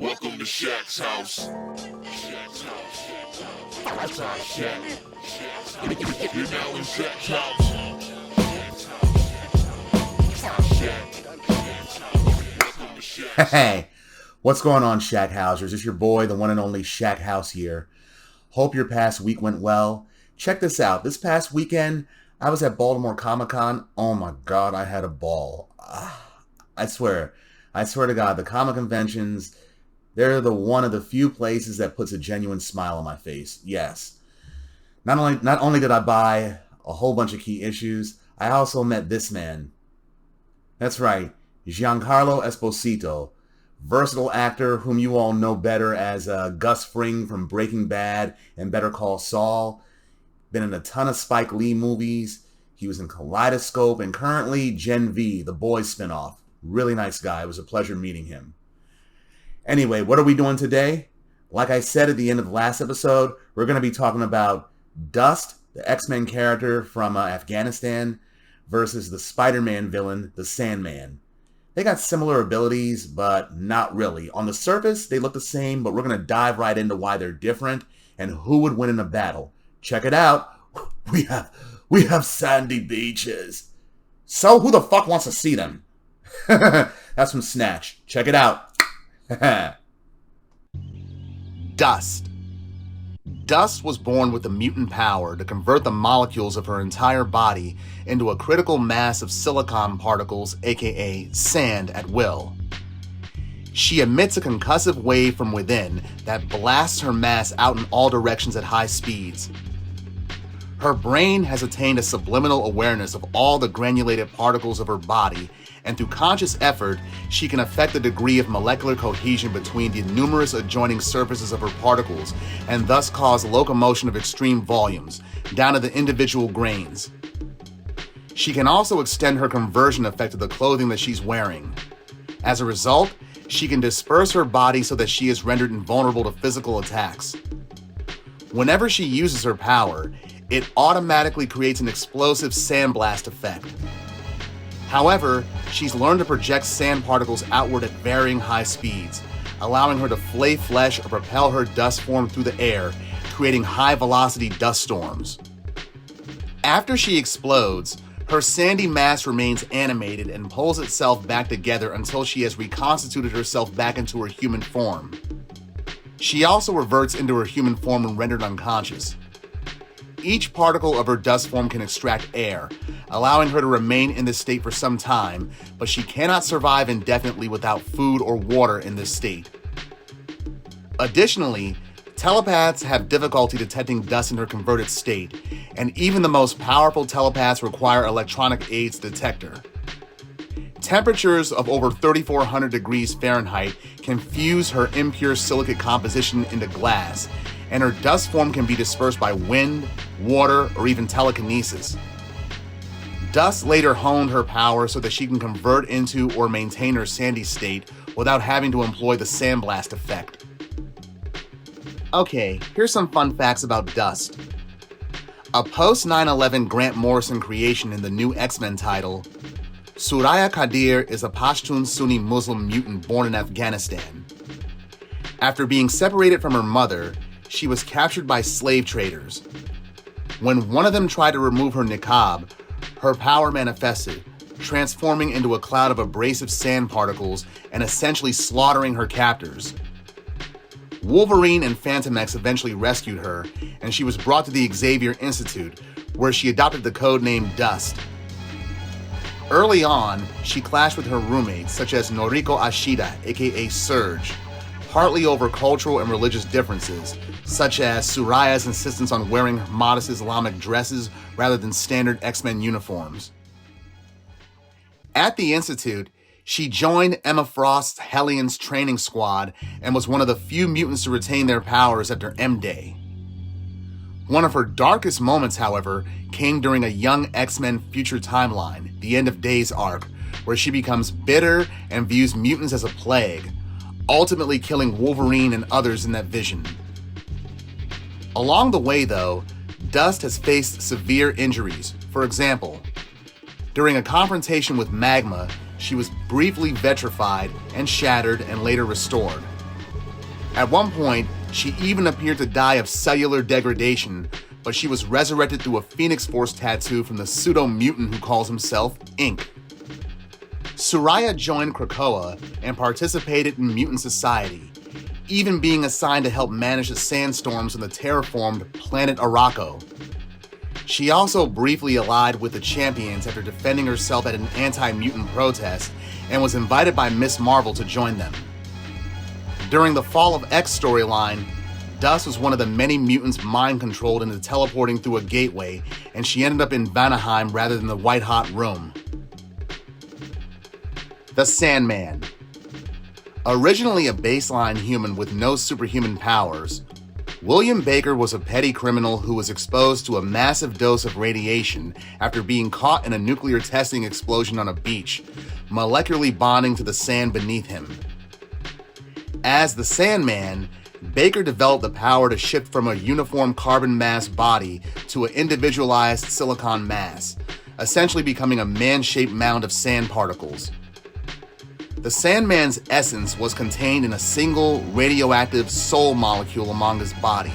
Welcome to Shaq's house. Shaq's house. That's our Shaq. You're now in Shaq's house. Hey, what's going on, Shaq Housers? It's your boy, the one and only Shaq House here. Hope your past week went well. Check this out. This past weekend, I was at Baltimore Comic-Con. Oh my God, I had a ball. I swear to God, the comic conventions, they're one of the few places that puts a genuine smile on my face. Yes. Not only did I buy a whole bunch of key issues, I also met this man. That's right, Giancarlo Esposito, versatile actor whom you all know better as Gus Fring from Breaking Bad and Better Call Saul. Been in a ton of Spike Lee movies. He was in Kaleidoscope and currently Gen V, the Boys spinoff. Really nice guy. It was a pleasure meeting him. Anyway, what are we doing today? Like I said at the end of the last episode, we're going to be talking about Dust, the X-Men character from Afghanistan, versus the Spider-Man villain, the Sandman. They got similar abilities, but not really. On the surface, they look the same, but we're going to dive right into why they're different and who would win in a battle. Check it out. We have sandy beaches. So who the fuck wants to see them? That's from Snatch. Check it out. Dust. Dust was born with the mutant power to convert the molecules of her entire body into a critical mass of silicon particles, aka sand, at will. She emits a concussive wave from within that blasts her mass out in all directions at high speeds. Her brain has attained a subliminal awareness of all the granulated particles of her body, and through conscious effort, she can affect the degree of molecular cohesion between the numerous adjoining surfaces of her particles, and thus cause locomotion of extreme volumes, down to the individual grains. She can also extend her conversion effect to the clothing that she's wearing. As a result, she can disperse her body so that she is rendered invulnerable to physical attacks. Whenever she uses her power, it automatically creates an explosive sandblast effect. However, she's learned to project sand particles outward at varying high speeds, allowing her to flay flesh or propel her dust form through the air, creating high-velocity dust storms. After she explodes, her sandy mass remains animated and pulls itself back together until she has reconstituted herself back into her human form. She also reverts into her human form when rendered unconscious. Each particle of her dust form can extract air, allowing her to remain in this state for some time, but she cannot survive indefinitely without food or water in this state. Additionally, telepaths have difficulty detecting dust in her converted state, and even the most powerful telepaths require electronic aids to detect her. Temperatures of over 3,400 degrees Fahrenheit can fuse her impure silicate composition into glass, and her dust form can be dispersed by wind, water, or even telekinesis. Dust later honed her power so that she can convert into or maintain her sandy state without having to employ the sandblast effect. Okay, here's some fun facts about Dust. A post-9/11 Grant Morrison creation in the new X-Men title, Sooraya Qadir is a Pashtun Sunni Muslim mutant born in Afghanistan. After being separated from her mother, she was captured by slave traders. When one of them tried to remove her niqab, her power manifested, transforming into a cloud of abrasive sand particles and essentially slaughtering her captors. Wolverine and Phantom X eventually rescued her, and she was brought to the Xavier Institute, where she adopted the code name Dust. Early on, she clashed with her roommates, such as Noriko Ashida, aka Surge, partly over cultural and religious differences, such as Sooraya's insistence on wearing modest Islamic dresses rather than standard X-Men uniforms. At the Institute, she joined Emma Frost's Hellions training squad and was one of the few mutants to retain their powers after M-Day. One of her darkest moments, however, came during a Young X-Men Future Timeline, the End of Days arc, where she becomes bitter and views mutants as a plague, ultimately killing Wolverine and others in that vision. Along the way, though, Dust has faced severe injuries. For example, during a confrontation with magma, she was briefly vitrified and shattered and later restored. At one point, she even appeared to die of cellular degradation, but she was resurrected through a Phoenix Force tattoo from the pseudo-mutant who calls himself Ink. Sooraya joined Krakoa and participated in mutant society, even being assigned to help manage the sandstorms on the terraformed planet Marko. She also briefly allied with the Champions after defending herself at an anti-mutant protest and was invited by Ms. Marvel to join them. During the Fall of X storyline, Dust was one of the many mutants mind-controlled into teleporting through a gateway, and she ended up in Vanaheim rather than the White-Hot Room. The Sandman. Originally a baseline human with no superhuman powers, William Baker was a petty criminal who was exposed to a massive dose of radiation after being caught in a nuclear testing explosion on a beach, molecularly bonding to the sand beneath him. As the Sandman, Baker developed the power to shift from a uniform carbon mass body to an individualized silicon mass, essentially becoming a man-shaped mound of sand particles. The Sandman's essence was contained in a single radioactive soul molecule along his body.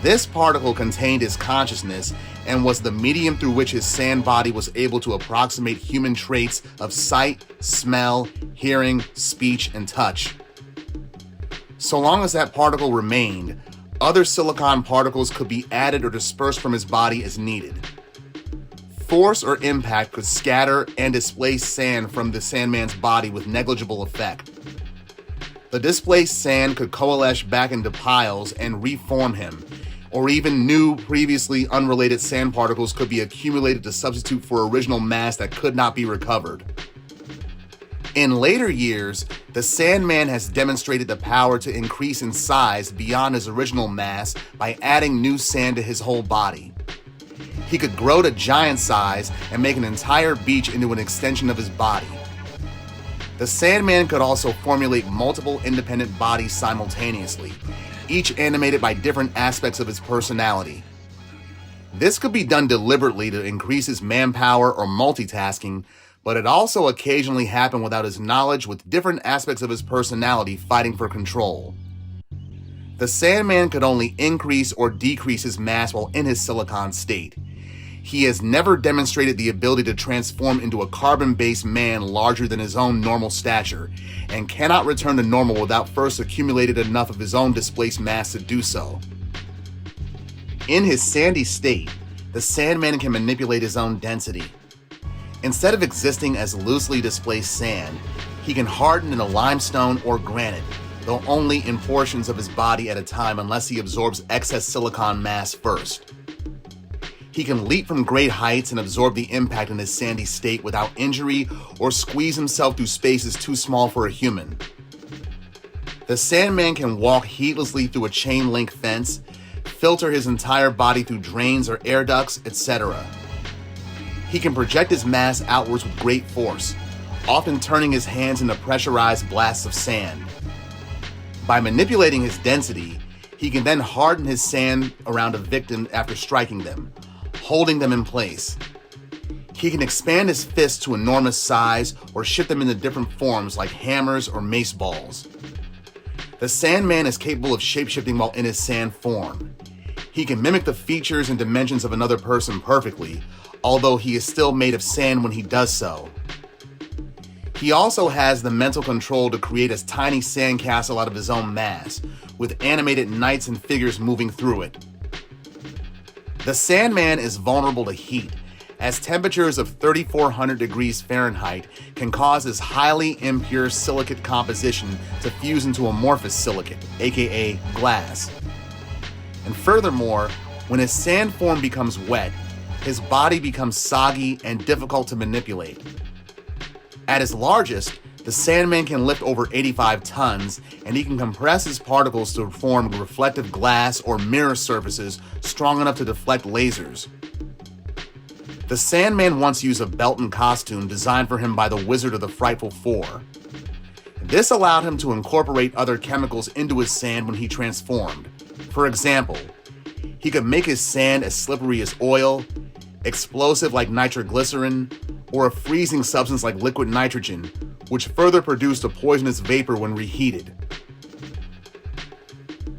This particle contained his consciousness and was the medium through which his sand body was able to approximate human traits of sight, smell, hearing, speech, and touch. So long as that particle remained, other silicon particles could be added or dispersed from his body as needed. Force or impact could scatter and displace sand from the Sandman's body with negligible effect. The displaced sand could coalesce back into piles and reform him, or even new, previously unrelated sand particles could be accumulated to substitute for original mass that could not be recovered. In later years, the Sandman has demonstrated the power to increase in size beyond his original mass by adding new sand to his whole body. He could grow to giant size and make an entire beach into an extension of his body. The Sandman could also formulate multiple independent bodies simultaneously, each animated by different aspects of his personality. This could be done deliberately to increase his manpower or multitasking, but it also occasionally happened without his knowledge, with different aspects of his personality fighting for control. The Sandman could only increase or decrease his mass while in his silicon state. He has never demonstrated the ability to transform into a carbon-based man larger than his own normal stature, and cannot return to normal without first accumulated enough of his own displaced mass to do so. In his sandy state, the Sandman can manipulate his own density. Instead of existing as loosely displaced sand, he can harden into limestone or granite, though only in portions of his body at a time unless he absorbs excess silicon mass first. He can leap from great heights and absorb the impact in his sandy state without injury, or squeeze himself through spaces too small for a human. The Sandman can walk heedlessly through a chain-link fence, filter his entire body through drains or air ducts, etc. He can project his mass outwards with great force, often turning his hands into pressurized blasts of sand. By manipulating his density, he can then harden his sand around a victim after striking them, holding them in place. He can expand his fists to enormous size or shift them into different forms like hammers or mace balls. The Sandman is capable of shapeshifting while in his sand form. He can mimic the features and dimensions of another person perfectly, although he is still made of sand when he does so. He also has the mental control to create a tiny sandcastle out of his own mass, with animated knights and figures moving through it. The Sandman is vulnerable to heat, as temperatures of 3,400 degrees Fahrenheit can cause his highly impure silicate composition to fuse into amorphous silicate, aka glass. And furthermore, when his sand form becomes wet, his body becomes soggy and difficult to manipulate. At his largest, the Sandman can lift over 85 tons, and he can compress his particles to form reflective glass or mirror surfaces strong enough to deflect lasers. The Sandman once used a belt and costume designed for him by the Wizard of the Frightful Four. This allowed him to incorporate other chemicals into his sand when he transformed. For example, he could make his sand as slippery as oil, explosive like nitroglycerin, or a freezing substance like liquid nitrogen, which further produced a poisonous vapor when reheated.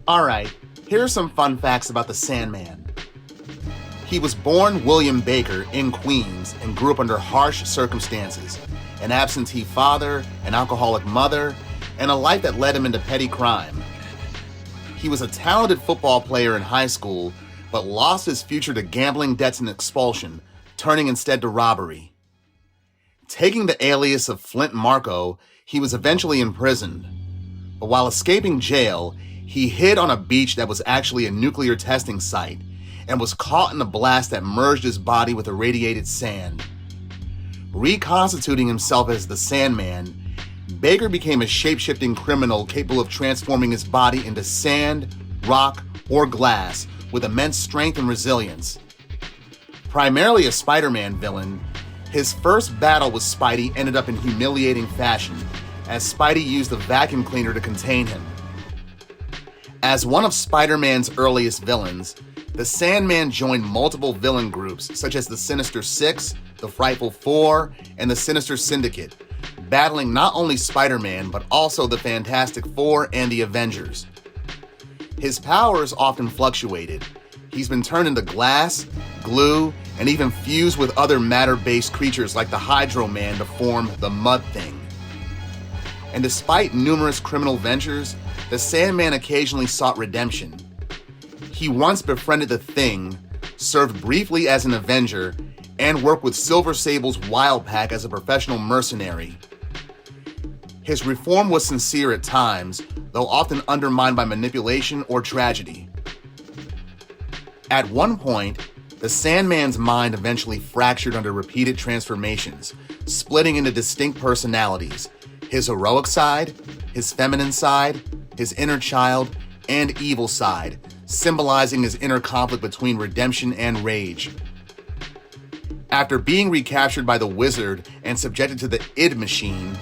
Alright, here are some fun facts about the Sandman. He was born William Baker in Queens and grew up under harsh circumstances, an absentee father, an alcoholic mother, and a life that led him into petty crime. He was a talented football player in high school, but lost his future to gambling debts and expulsion, turning instead to robbery. Taking the alias of Flint Marko, he was eventually imprisoned. But while escaping jail, he hid on a beach that was actually a nuclear testing site and was caught in a blast that merged his body with irradiated sand. Reconstituting himself as the Sandman, Baker became a shape-shifting criminal capable of transforming his body into sand, rock, or glass with immense strength and resilience. Primarily a Spider-Man villain, his first battle with Spidey ended up in humiliating fashion, as Spidey used a vacuum cleaner to contain him. As one of Spider-Man's earliest villains, the Sandman joined multiple villain groups such as the Sinister Six, the Frightful Four, and the Sinister Syndicate, battling not only Spider-Man but also the Fantastic Four and the Avengers. His powers often fluctuated. He's been turned into glass, glue, and even fused with other matter-based creatures like the Hydro Man to form the Mud Thing. And despite numerous criminal ventures, the Sandman occasionally sought redemption. He once befriended the Thing, served briefly as an Avenger, and worked with Silver Sable's Wild Pack as a professional mercenary. His reform was sincere at times, though often undermined by manipulation or tragedy. At one point, the Sandman's mind eventually fractured under repeated transformations, splitting into distinct personalities: his heroic side, his feminine side, his inner child, and evil side, symbolizing his inner conflict between redemption and rage. After being recaptured by the Wizard and subjected to the id machine,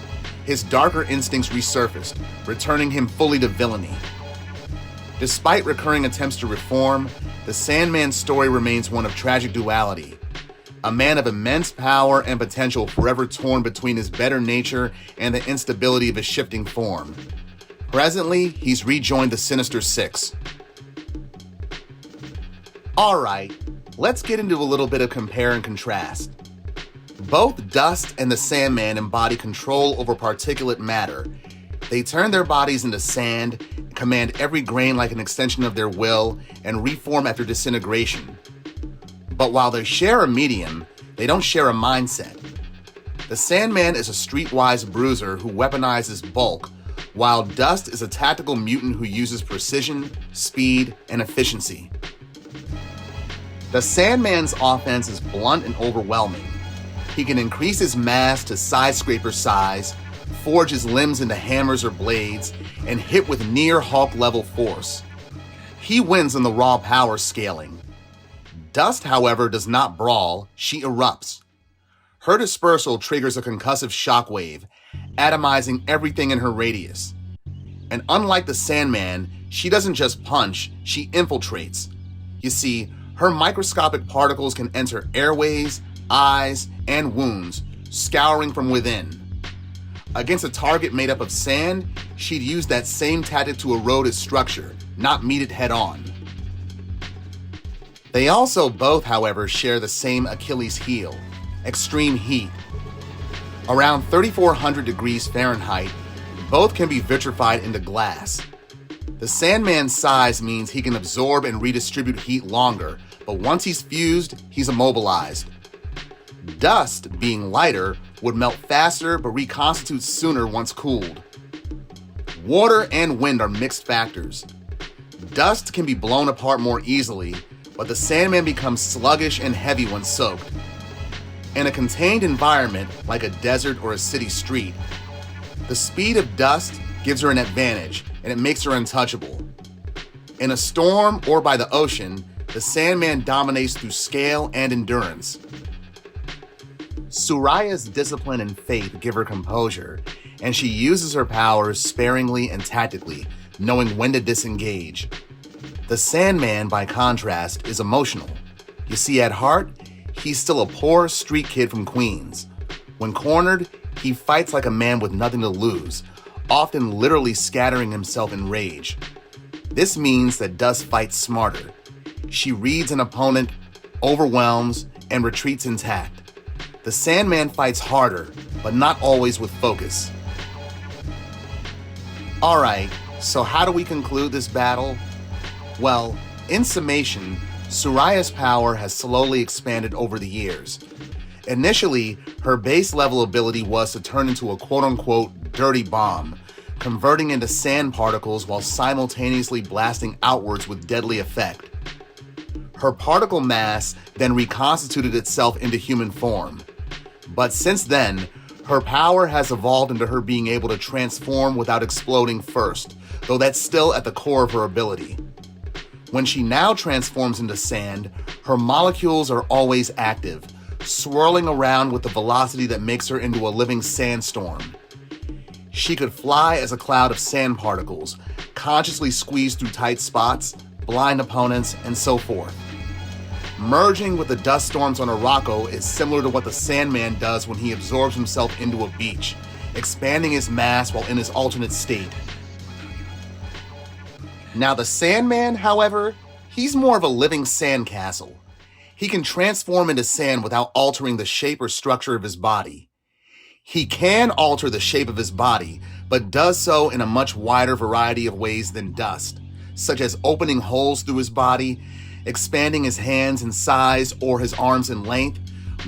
his darker instincts resurfaced, returning him fully to villainy. Despite recurring attempts to reform, the Sandman's story remains one of tragic duality. A man of immense power and potential forever torn between his better nature and the instability of his shifting form. Presently, he's rejoined the Sinister Six. Alright, let's get into a little bit of compare and contrast. Both Dust and the Sandman embody control over particulate matter. They turn their bodies into sand, command every grain like an extension of their will, and reform after disintegration. But while they share a medium, they don't share a mindset. The Sandman is a streetwise bruiser who weaponizes bulk, while Dust is a tactical mutant who uses precision, speed, and efficiency. The Sandman's offense is blunt and overwhelming. He can increase his mass to skyscraper size, forge his limbs into hammers or blades, and hit with near Hulk-level force. He wins on the raw power scaling. Dust, however, does not brawl, she erupts. Her dispersal triggers a concussive shockwave, atomizing everything in her radius. And unlike the Sandman, she doesn't just punch, she infiltrates. You see, her microscopic particles can enter airways, eyes, and wounds, scouring from within. Against a target made up of sand, she'd use that same tactic to erode its structure, not meet it head-on. They also both, however, share the same Achilles heel: extreme heat. Around 3,400 degrees Fahrenheit, both can be vitrified into glass. The Sandman's size means he can absorb and redistribute heat longer, but once he's fused, he's immobilized. Dust, being lighter, would melt faster but reconstitute sooner once cooled. Water and wind are mixed factors. Dust can be blown apart more easily, but the Sandman becomes sluggish and heavy when soaked. In a contained environment, like a desert or a city street, the speed of Dust gives her an advantage, and it makes her untouchable. In a storm or by the ocean, the Sandman dominates through scale and endurance. Sooraya's discipline and faith give her composure, and she uses her powers sparingly and tactically, knowing when to disengage. The Sandman, by contrast, is emotional. You see, at heart, he's still a poor street kid from Queens. When cornered, he fights like a man with nothing to lose, often literally scattering himself in rage. This means that Dust fights smarter. She reads an opponent, overwhelms, and retreats intact. The Sandman fights harder, but not always with focus. Alright, so how do we conclude this battle? Well, in summation, Sooraya's power has slowly expanded over the years. Initially, her base level ability was to turn into a quote-unquote dirty bomb, converting into sand particles while simultaneously blasting outwards with deadly effect. Her particle mass then reconstituted itself into human form. But since then, her power has evolved into her being able to transform without exploding first, though that's still at the core of her ability. When she now transforms into sand, her molecules are always active, swirling around with the velocity that makes her into a living sandstorm. She could fly as a cloud of sand particles, consciously squeeze through tight spots, blind opponents, and so forth. Merging with the dust storms on Marko is similar to what the Sandman does when he absorbs himself into a beach, expanding his mass while in his alternate state. Now the Sandman, however, he's more of a living sandcastle. He can transform into sand without altering the shape or structure of his body. He can alter the shape of his body, but does so in a much wider variety of ways than Dust, such as opening holes through his body, expanding his hands in size or his arms in length,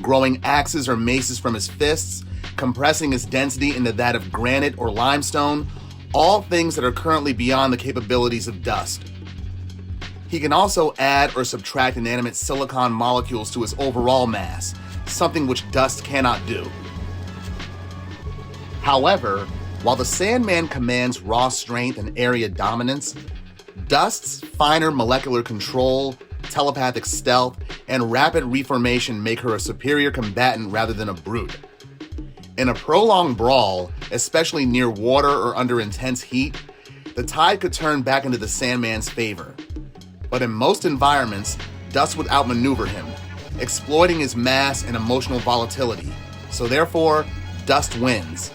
growing axes or maces from his fists, compressing his density into that of granite or limestone, all things that are currently beyond the capabilities of Dust. He can also add or subtract inanimate silicon molecules to his overall mass, something which Dust cannot do. However, while the Sandman commands raw strength and area dominance, Dust's finer molecular control, telepathic stealth, and rapid reformation make her a superior combatant rather than a brute. In a prolonged brawl, especially near water or under intense heat, the tide could turn back into the Sandman's favor. But in most environments, Dust would outmaneuver him, exploiting his mass and emotional volatility. So therefore, Dust wins.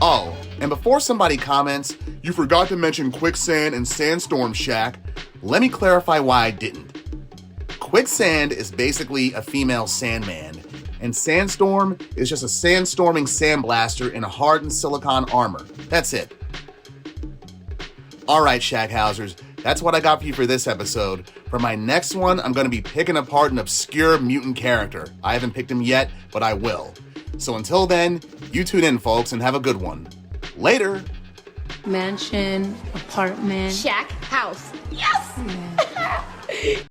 Oh, and before somebody comments, "You forgot to mention Quicksand and Sandstorm, Shaq," let me clarify why I didn't. Quicksand is basically a female Sandman, and Sandstorm is just a sandstorming sandblaster in a hardened silicon armor. That's it. Alright, Shackhousers, that's what I got for you for this episode. For my next one, I'm going to be picking apart an obscure mutant character. I haven't picked him yet, but I will. So until then, you tune in, folks, and have a good one. Later! Mansion, apartment. Shack house. Yes! Yeah.